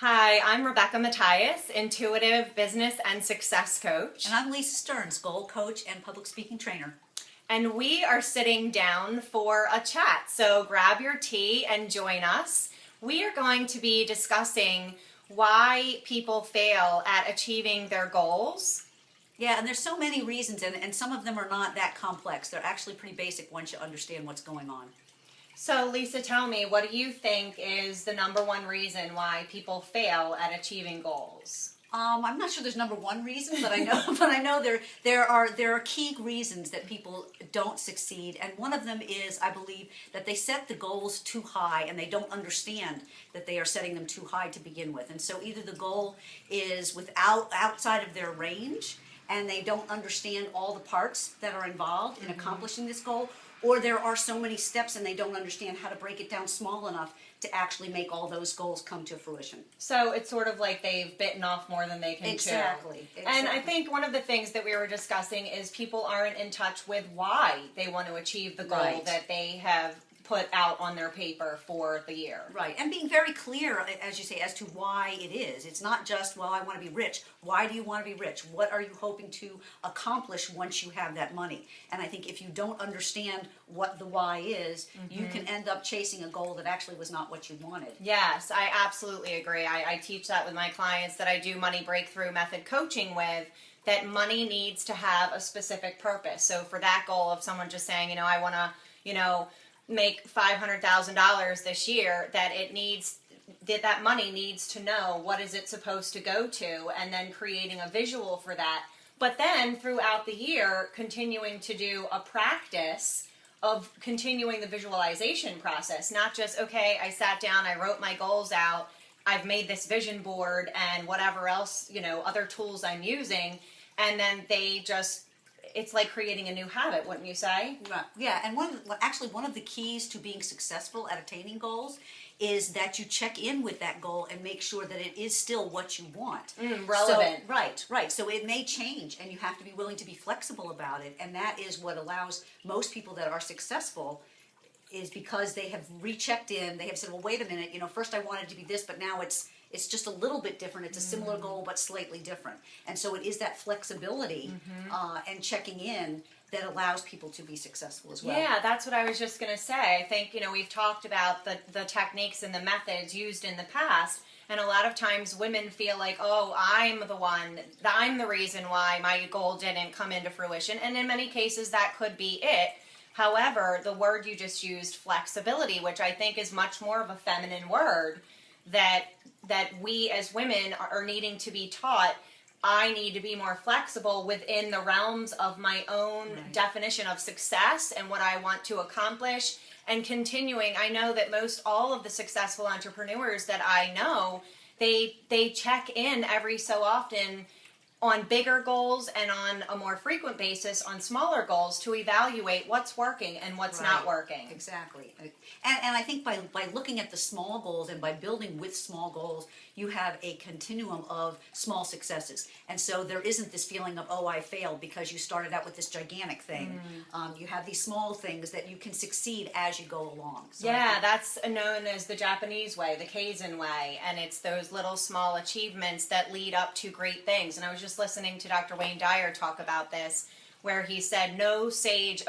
Hi, I'm Rebecca Matthias, intuitive business and success coach. And I'm Lisa Stearns, goal coach and public speaking trainer. And we are sitting down for a chat. So grab your tea and join us. We are going to be discussing why people fail at achieving their goals. Yeah, and there's so many reasons, and some of them are not that complex. They're actually pretty basic once you understand what's going on. So Lisa, tell me, what do you think is the number one reason why people fail at achieving goals? I'm not sure there's number one reason, but I know there are key reasons that people don't succeed, and one of them is, I believe, that they set the goals too high and they don't understand that they are setting them too high to begin with. And so either the goal is outside of their range and they don't understand all the parts that are involved in accomplishing this goal, or there are so many steps and they don't understand how to break it down small enough to actually make all those goals come to fruition. So it's sort of like they've bitten off more than they can chew. Exactly. And I think one of the things that we were discussing is people aren't in touch with why they want to achieve the goal Right. that they have put out on their paper for the year. Right, and being very clear, as you say, as to why it is. It's not just, well, I want to be rich. Why do you want to be rich? What are you hoping to accomplish once you have that money? And I think if you don't understand what the why is, you can end up chasing a goal that actually was not what you wanted. Yes, I absolutely agree. I teach that with my clients that I do money breakthrough method coaching with, that money needs to have a specific purpose. So for that goal of someone just saying, I want to, make $500,000 this year, that money needs to know what is it supposed to go to, and then creating a visual for that. But then throughout the year, continuing to do a practice of continuing the visualization process, not just, okay, I sat down, I wrote my goals out, I've made this vision board and whatever else, other tools I'm using, and then it's like creating a new habit, wouldn't you say? Right. Yeah, and one of the keys to being successful at attaining goals is that you check in with that goal and make sure that it is still what you want. Relevant. So, right. So it may change, and you have to be willing to be flexible about it, and that is what allows most people that are successful, is because they have rechecked in. They have said, well, wait a minute, first I wanted to be this, but now it's just a little bit different. It's a similar goal, but slightly different. And so it is that flexibility and checking in that allows people to be successful as well. Yeah, that's what I was just going to say. I think, we've talked about the techniques and the methods used in the past, and a lot of times women feel like, oh, I'm the reason why my goal didn't come into fruition. And in many cases, that could be it. However, the word you just used, flexibility, which I think is much more of a feminine word, that we as women are needing to be taught. I need to be more flexible within the realms of my own definition of success and what I want to accomplish, and continuing. I know that all of the successful entrepreneurs that I know, they check in every so often on bigger goals and on a more frequent basis on smaller goals to evaluate what's working and what's not working. Exactly. And I think by looking at the small goals and by building with small goals, you have a continuum of small successes. And so there isn't this feeling of, oh, I failed because you started out with this gigantic thing. You have these small things that you can succeed as you go along. So that's known as the Japanese way, the Kaizen way, and it's those little small achievements that lead up to great things. And I was just listening to Dr. Wayne Dyer talk about this, where he said no sage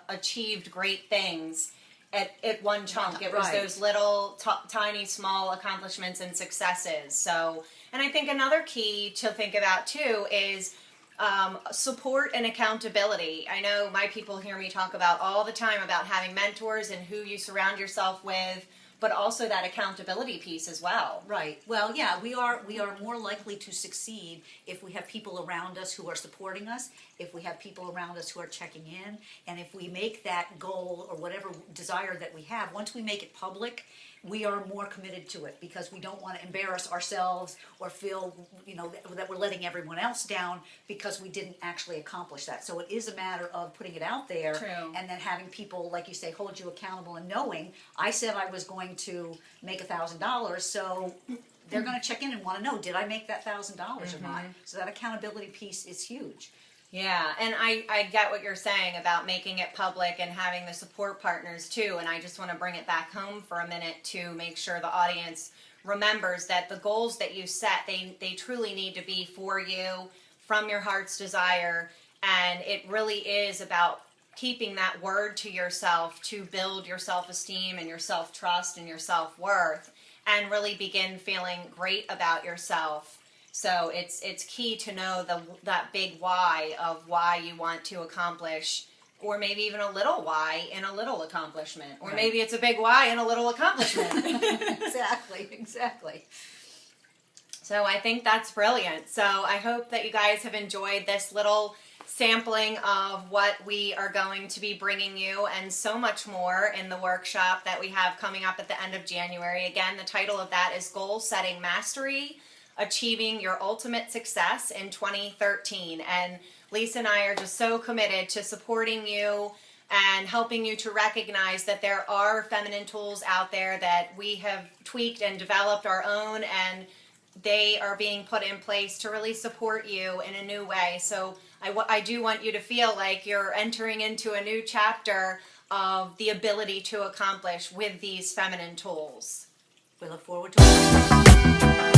achieved great things at one chunk. It was those little tiny small accomplishments and successes. So, and I think another key to think about too is support and accountability. I know my people hear me talk about all the time about having mentors and who you surround yourself with, but also that accountability piece as well. Right. Well, yeah, we are more likely to succeed if we have people around us who are supporting us, if we have people around us who are checking in, and if we make that goal or whatever desire that we have, once we make it public, we are more committed to it because we don't want to embarrass ourselves or feel, that we're letting everyone else down because we didn't actually accomplish that. So it is a matter of putting it out there. True. And then having people, like you say, hold you accountable and knowing, I said I was going to make $1,000, so they're going to check in and want to know, did I make that $1,000 or not? So that accountability piece is huge. Yeah, and I get what you're saying about making it public and having the support partners too, and I just want to bring it back home for a minute to make sure the audience remembers that the goals that you set, they truly need to be for you, from your heart's desire, and it really is about keeping that word to yourself to build your self-esteem and your self-trust and your self-worth, and really begin feeling great about yourself. So it's key to know that big why of why you want to accomplish, or maybe even a little why in a little accomplishment, or maybe it's a big why in a little accomplishment. Exactly. So I think that's brilliant. So I hope that you guys have enjoyed this little sampling of what we are going to be bringing you, and so much more in the workshop that we have coming up at the end of January. Again, the title of that is Goal Setting Mastery, Achieving Your Ultimate Success in 2013. And Lisa and I are just so committed to supporting you and helping you to recognize that there are feminine tools out there that we have tweaked and developed our own, and they are being put in place to really support you in a new way. So I do want you to feel like you're entering into a new chapter of the ability to accomplish with these feminine tools. We look forward to it.